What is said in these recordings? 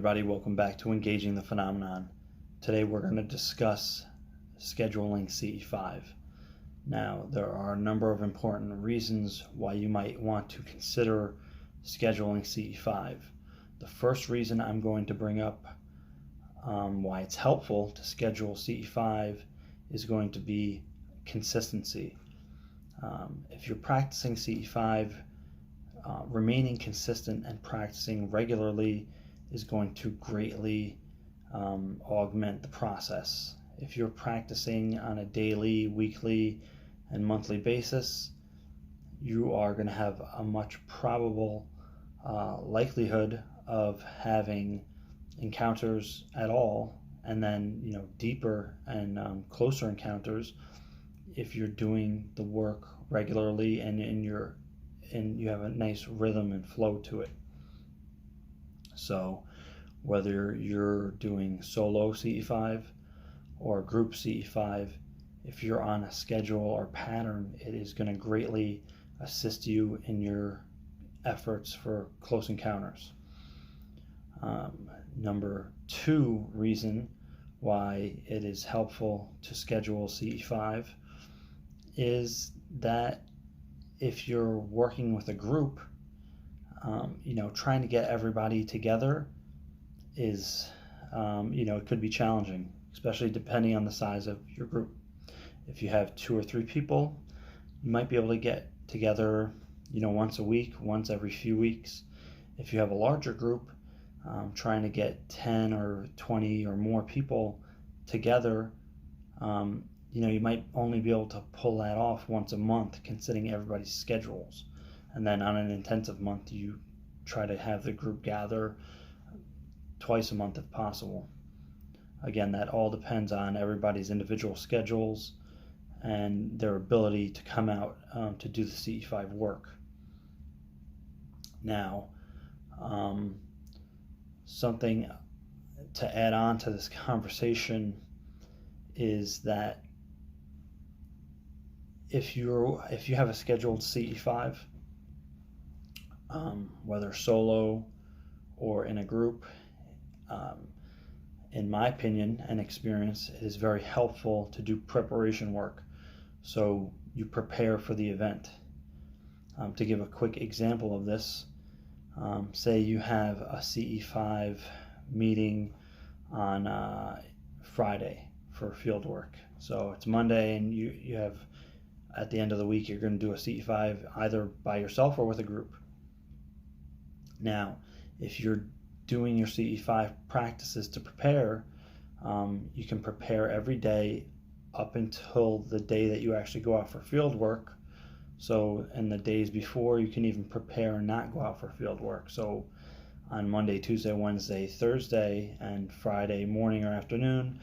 everybody, welcome back to Engaging the Phenomenon. Today we're going to discuss scheduling CE-5. Now, there are a number of important reasons why you might want to consider scheduling CE-5. The first reason I'm going to bring up why it's helpful to schedule CE-5 is going to be consistency. If you're practicing CE-5, remaining consistent and practicing regularly is going to greatly augment the process. If you're practicing on a daily, weekly, and monthly basis, you are going to have a much probable likelihood of having encounters at all, and then deeper and closer encounters if you're doing the work regularly and you have a nice rhythm and flow to it. So whether you're doing solo CE-5 or group CE-5, if you're on a schedule or pattern, it is going to greatly assist you in your efforts for close encounters. Number two reason why it is helpful to schedule CE-5 is that if you're working with a group, trying to get everybody together is, it could be challenging, especially depending on the size of your group. If you have 2 or 3 people, you might be able to get together, once a week, once every few weeks. If you have a larger group, trying to get 10 or 20 or more people together, you might only be able to pull that off once a month, considering everybody's schedules. And then on an intensive month, you try to have the group gather twice a month if possible. Again, that all depends on everybody's individual schedules and their ability to come out to do the CE-5 work. Now, something to add on to this conversation is that if you have a scheduled CE-5, whether solo or in a group, in my opinion and experience, it is very helpful to do preparation work so you prepare for the event. To give a quick example of this, say you have a CE-5 meeting on Friday for field work. So it's Monday and you have, at the end of the week, you're going to do a CE-5 either by yourself or with a group. Now, if you're doing your CE-5 practices to prepare, you can prepare every day up until the day that you actually go out for field work. So in the days before, you can even prepare and not go out for field work. So on Monday, Tuesday, Wednesday, Thursday, and Friday morning or afternoon,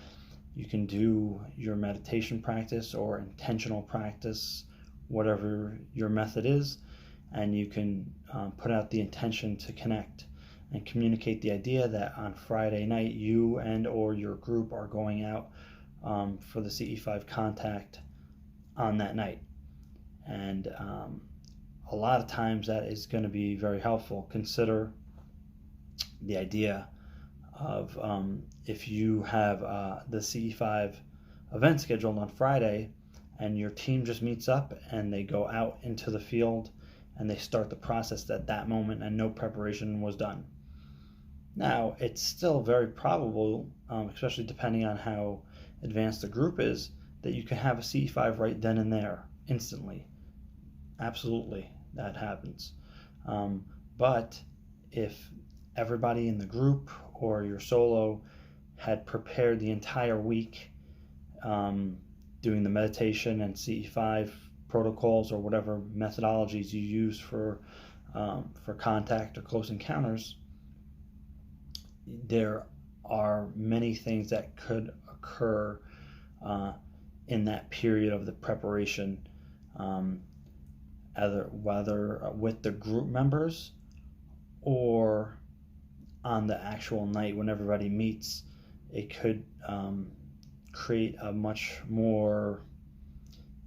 you can do your meditation practice or intentional practice, whatever your method is, and you can put out the intention to connect and communicate the idea that on Friday night you and or your group are going out for the CE-5 contact on that night. And a lot of times that is going to be very helpful. Consider the idea of if you have the CE-5 event scheduled on Friday and your team just meets up and they go out into the field and they start the process at that moment and no preparation was done. Now, it's still very probable, especially depending on how advanced the group is, that you can have a CE-5 right then and there, instantly. Absolutely, that happens. But if everybody in the group or your solo had prepared the entire week doing the meditation and CE-5 protocols or whatever methodologies you use for contact or close encounters, there are many things that could occur in that period of the preparation, whether with the group members or on the actual night when everybody meets. It could create a much more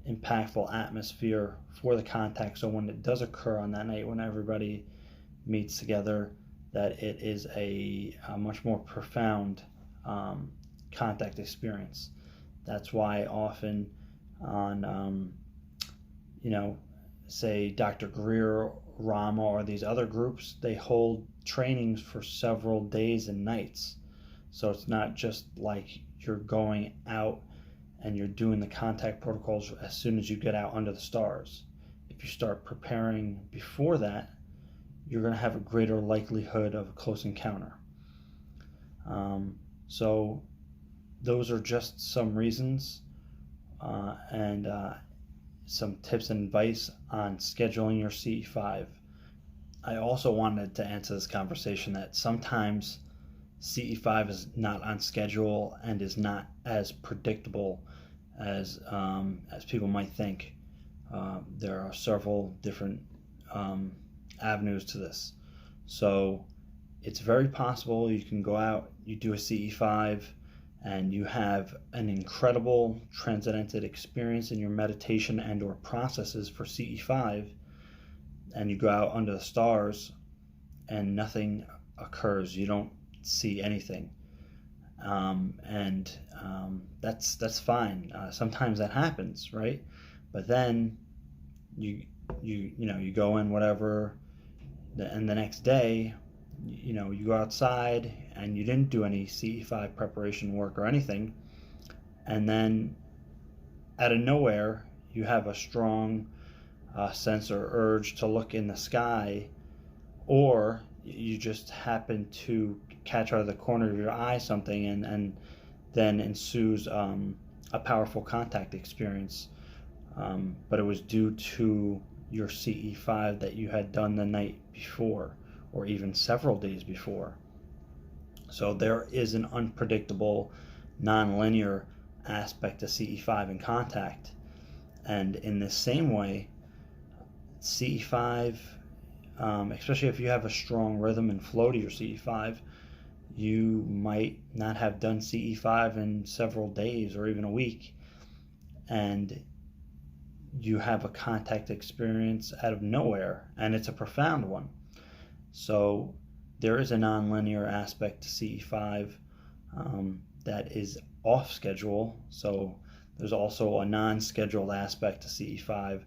impactful atmosphere for the contact. So when it does occur on that night, when everybody meets together, that it is a much more profound contact experience. That's why often on, say Dr. Greer, Rama, or these other groups, they hold trainings for several days and nights. So it's not just like you're going out and you're doing the contact protocols as soon as you get out under the stars. If you start preparing before that, you're going to have a greater likelihood of a close encounter. So those are just some reasons and some tips and advice on scheduling your CE-5. I also wanted to answer this conversation that sometimes CE-5 is not on schedule and is not as predictable as people might think. There are several different avenues to this. So it's very possible you can go out, you do a CE-5, and you have an incredible transcendental experience in your meditation and or processes for CE-5, and you go out under the stars and nothing occurs. You don't see anything. That's fine. Sometimes that happens, right? But then you go in whatever, and the next day, you go outside and you didn't do any CE-5 preparation work or anything, and then out of nowhere you have a strong sense or urge to look in the sky, or you just happen to catch out of the corner of your eye something, and then ensues a powerful contact experience, but it was due to your CE-5 that you had done the night before or even several days before. So there is an unpredictable, non-linear aspect to CE-5 in contact, and in the same way, CE-5, especially if you have a strong rhythm and flow to your CE-5, you might not have done CE-5 in several days or even a week, and you have a contact experience out of nowhere, and it's a profound one. So there is a non-linear aspect to CE-5 that is off schedule. So there's also a non-scheduled aspect to CE-5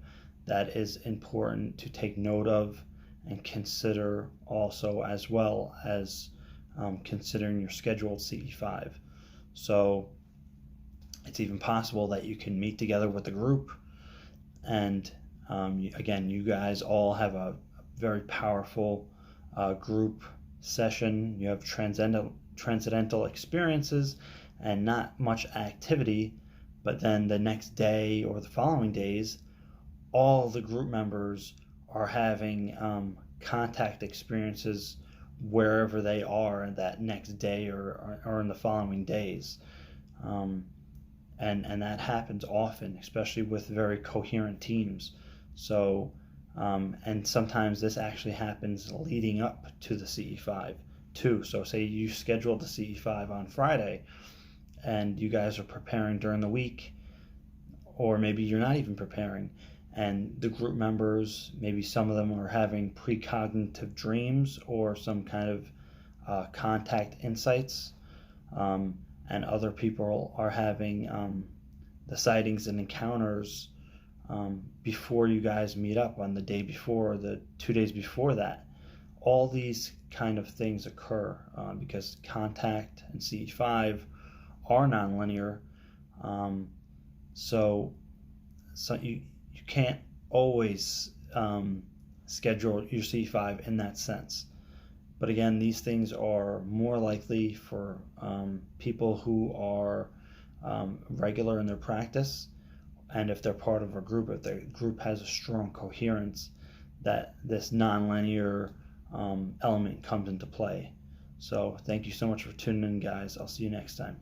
that is important to take note of and consider also, as well as considering your scheduled CE-5. So it's even possible that you can meet together with the group, and again, you guys all have a very powerful group session. You have transcendental experiences and not much activity, but then the next day or the following days, all the group members are having contact experiences wherever they are that next day or in the following days. And that happens often, especially with very coherent teams. So, and sometimes this actually happens leading up to the CE-5 too. So say you scheduled the CE-5 on Friday and you guys are preparing during the week, or maybe you're not even preparing, and the group members, maybe some of them are having precognitive dreams or some kind of contact insights, and other people are having the sightings and encounters before you guys meet up on the day before, or the 2 days before that. All these kind of things occur because contact and CE-5 are nonlinear. So you can't always schedule your CE-5 in that sense. But again, these things are more likely for people who are regular in their practice, and if they're part of a group, if the group has a strong coherence, that this nonlinear element comes into play. So thank you so much for tuning in, guys. I'll see you next time.